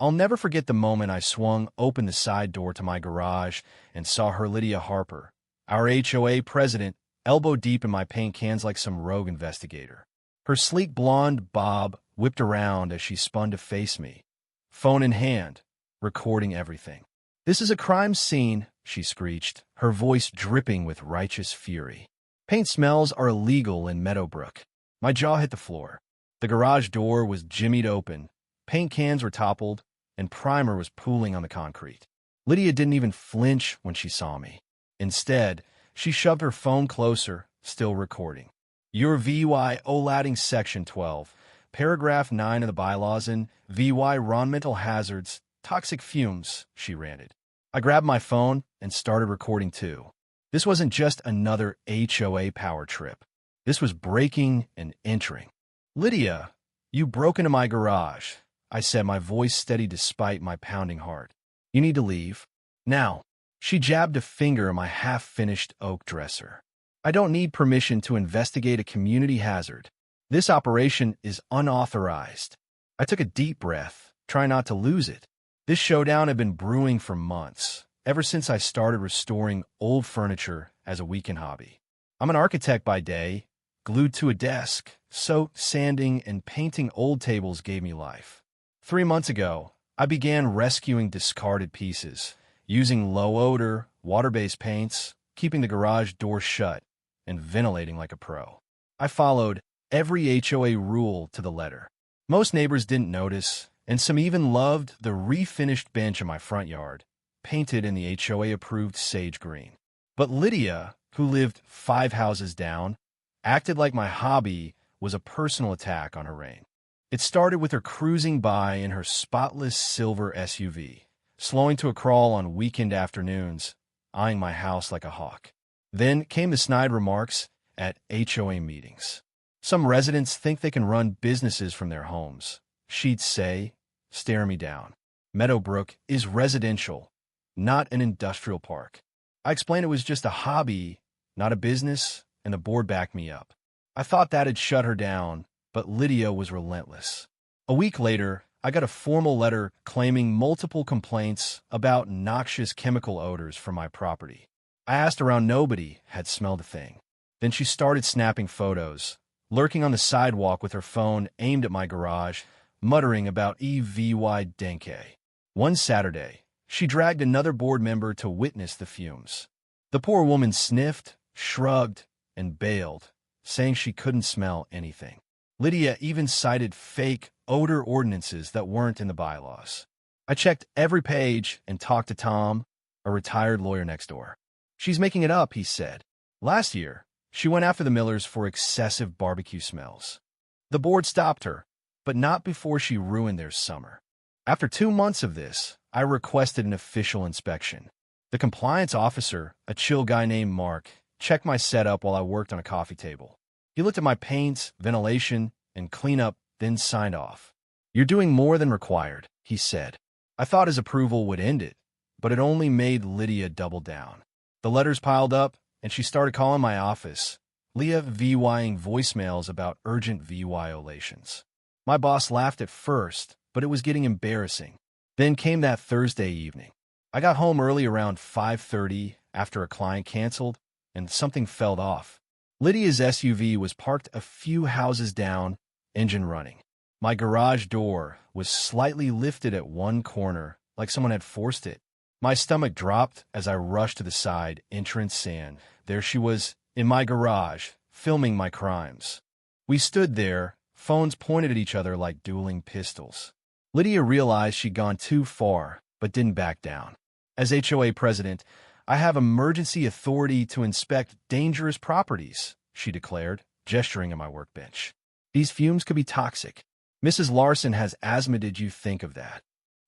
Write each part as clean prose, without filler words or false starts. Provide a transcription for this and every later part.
I'll never forget the moment I swung open the side door to my garage and saw her Lydia Harper, our HOA president, elbow deep in my paint cans like some rogue investigator. Her sleek blonde bob whipped around as she spun to face me, phone in hand, recording everything. "This is a crime scene," she screeched, her voice dripping with righteous fury. "Paint smells are illegal in Meadowbrook." My jaw hit the floor. The garage door was jimmied open, paint cans were toppled, and primer was pooling on the concrete. Lydia didn't even flinch when she saw me. Instead, she shoved her phone closer, still recording. "Your VY Section 12, Paragraph 9 of the bylaws in VY environmental hazards, toxic fumes," she ranted. I grabbed my phone and started recording too. This wasn't just another HOA power trip. This was breaking and entering. "Lydia, you broke into my garage," I said, my voice steady despite my pounding heart. "You need to leave. Now." She jabbed a finger in my half-finished oak dresser. "I don't need permission to investigate a community hazard. This operation is unauthorized." I took a deep breath, trying not to lose it. This showdown had been brewing for months, ever since I started restoring old furniture as a weekend hobby. I'm an architect by day, glued to a desk, so sanding and painting old tables gave me life. 3 months ago, I began rescuing discarded pieces, using low-odor, water-based paints, keeping the garage door shut, and ventilating like a pro. I followed every HOA rule to the letter. Most neighbors didn't notice, and some even loved the refinished bench in my front yard, painted in the HOA-approved sage green. But Lydia, who lived 5 houses down, acted like my hobby was a personal attack on her reign. It started with her cruising by in her spotless silver SUV, slowing to a crawl on weekend afternoons, eyeing my house like a hawk. Then came the snide remarks at HOA meetings. "Some residents think they can run businesses from their homes," she'd say, staring me down. "Meadowbrook is residential, not an industrial park." I explained it was just a hobby, not a business, and the board backed me up. I thought that had shut her down, but Lydia was relentless. A week later, I got a formal letter claiming multiple complaints about noxious chemical odors from my property. I asked around, nobody had smelled a thing. Then she started snapping photos, lurking on the sidewalk with her phone aimed at my garage, muttering about EVY dengue. One Saturday, she dragged another board member to witness the fumes. The poor woman sniffed, shrugged, and bailed, saying she couldn't smell anything. Lydia even cited fake odor ordinances that weren't in the bylaws. I checked every page and talked to Tom, a retired lawyer next door. "She's making it up," he said. "Last year, she went after the Millers for excessive barbecue smells. The board stopped her, but not before she ruined their summer." After 2 months of this, I requested an official inspection. The compliance officer, a chill guy named Mark, checked my setup while I worked on a coffee table. He looked at my paints, ventilation, and cleanup, then signed off. "You're doing more than required," he said. I thought his approval would end it, but it only made Lydia double down. The letters piled up, and she started calling my office, Leah VYing voicemails about urgent violations. My boss laughed at first, but it was getting embarrassing. Then came that Thursday evening. I got home early around 5:30 after a client canceled, and something fell off. Lydia's SUV was parked a few houses down, engine running. My garage door was slightly lifted at one corner, like someone had forced it. My stomach dropped as I rushed to the side entrance, and there she was, in my garage, filming my crimes. We stood there, phones pointed at each other like dueling pistols. Lydia realized she'd gone too far, but didn't back down. "As HOA president, I have emergency authority to inspect dangerous properties," she declared, gesturing at my workbench. "These fumes could be toxic. Mrs. Larson has asthma. Did you think of that?"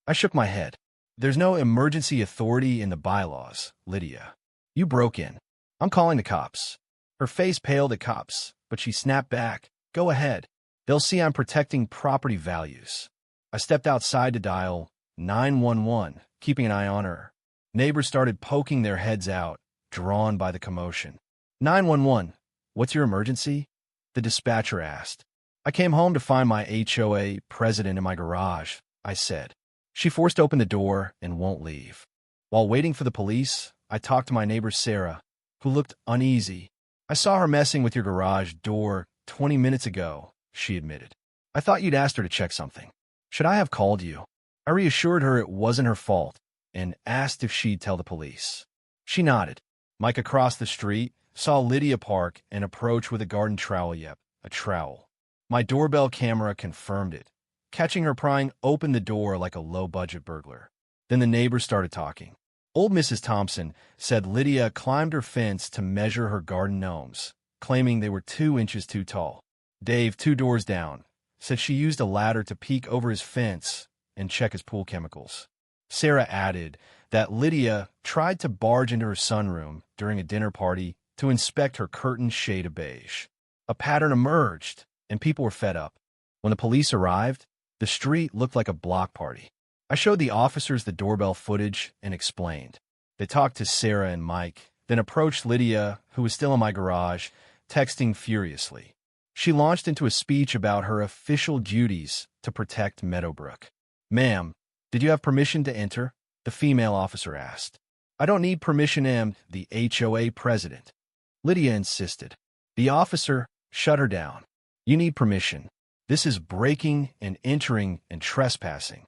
I shook my head. "There's no emergency authority in the bylaws, Lydia. You broke in. I'm calling the cops." Her face paled at cops, but she snapped back. "Go ahead. They'll see I'm protecting property values." I stepped outside to dial 911, keeping an eye on her. Neighbors started poking their heads out, drawn by the commotion. "911, what's your emergency?" the dispatcher asked. "I came home to find my HOA president in my garage," I said. She forced open the door and won't leave. While waiting for the police, I talked to my neighbor Sarah, who looked uneasy. I saw her messing with your garage door 20 minutes ago, she admitted. I thought you'd asked her to check something. Should I have called you? I reassured her it wasn't her fault and asked if she'd tell the police. She nodded. Mike across the street saw Lydia park and approach with a garden trowel. Yep, a trowel. My doorbell camera confirmed it, catching her prying open the door like a low-budget burglar. Then the neighbors started talking. Old Mrs. Thompson said Lydia climbed her fence to measure her garden gnomes, claiming they were 2 inches too tall. Dave, 2 doors down, said she used a ladder to peek over his fence and check his pool chemicals. Sarah added that Lydia tried to barge into her sunroom during a dinner party to inspect her curtain shade of beige. A pattern emerged, and people were fed up. When the police arrived, the street looked like a block party. I showed the officers the doorbell footage and explained. They talked to Sarah and Mike, then approached Lydia, who was still in my garage, texting furiously. She launched into a speech about her official duties to protect Meadowbrook. "Ma'am, did you have permission to enter?" the female officer asked. "I don't need permission, the HOA president," Lydia insisted. The officer shut her down. "You need permission. This is breaking and entering and trespassing."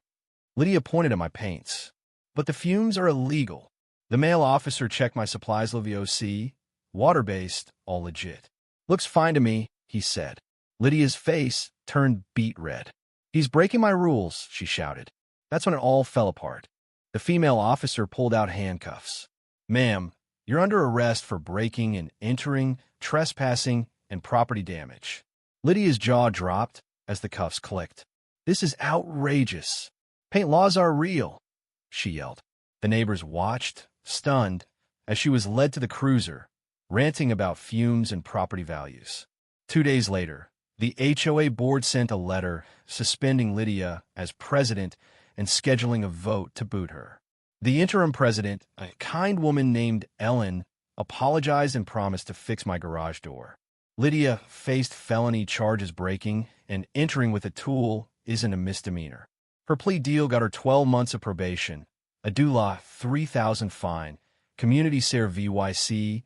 Lydia pointed at my paints. "But the fumes are illegal." The male officer checked my supplies. LVOC, water-based, all legit. "Looks fine to me," he said. Lydia's face turned beet red. "He's breaking my rules," she shouted. That's when it all fell apart. The female officer pulled out handcuffs. "Ma'am, you're under arrest for breaking and entering, trespassing, and property damage." Lydia's jaw dropped as the cuffs clicked. "This is outrageous. Paint laws are real," she yelled. The neighbors watched, stunned, as she was led to the cruiser, ranting about fumes and property values. 2 days later, the HOA board sent a letter suspending Lydia as president and scheduling a vote to boot her. The interim president, a kind woman named Ellen, apologized and promised to fix my garage door. Lydia faced felony charges. Breaking and entering with a tool isn't a misdemeanor. Her plea deal got her 12 months of probation, a DULA $3,000 fine, community care VYC,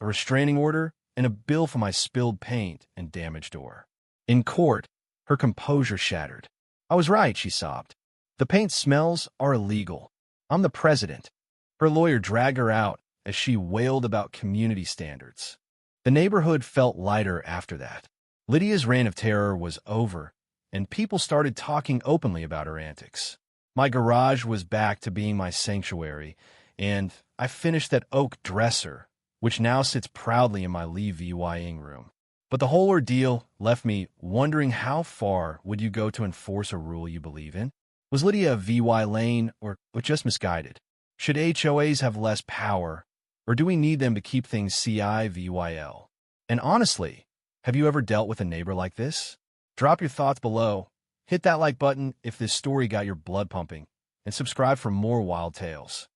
a restraining order, and a bill for my spilled paint and damaged door. In court, her composure shattered. "I was right," she sobbed. "The paint smells are illegal. I'm the president." Her lawyer dragged her out as she wailed about community standards. The neighborhood felt lighter after that. Lydia's reign of terror was over, and people started talking openly about her antics. My garage was back to being my sanctuary, and I finished that oak dresser, which now sits proudly in my Lee VYing room. But the whole ordeal left me wondering, how far would you go to enforce a rule you believe in? Was Lydia a VY lane or just misguided? Should HOAs have less power, or do we need them to keep things CI VYL? And honestly, have you ever dealt with a neighbor like this? Drop your thoughts below, hit that like button if this story got your blood pumping, and subscribe for more wild tales.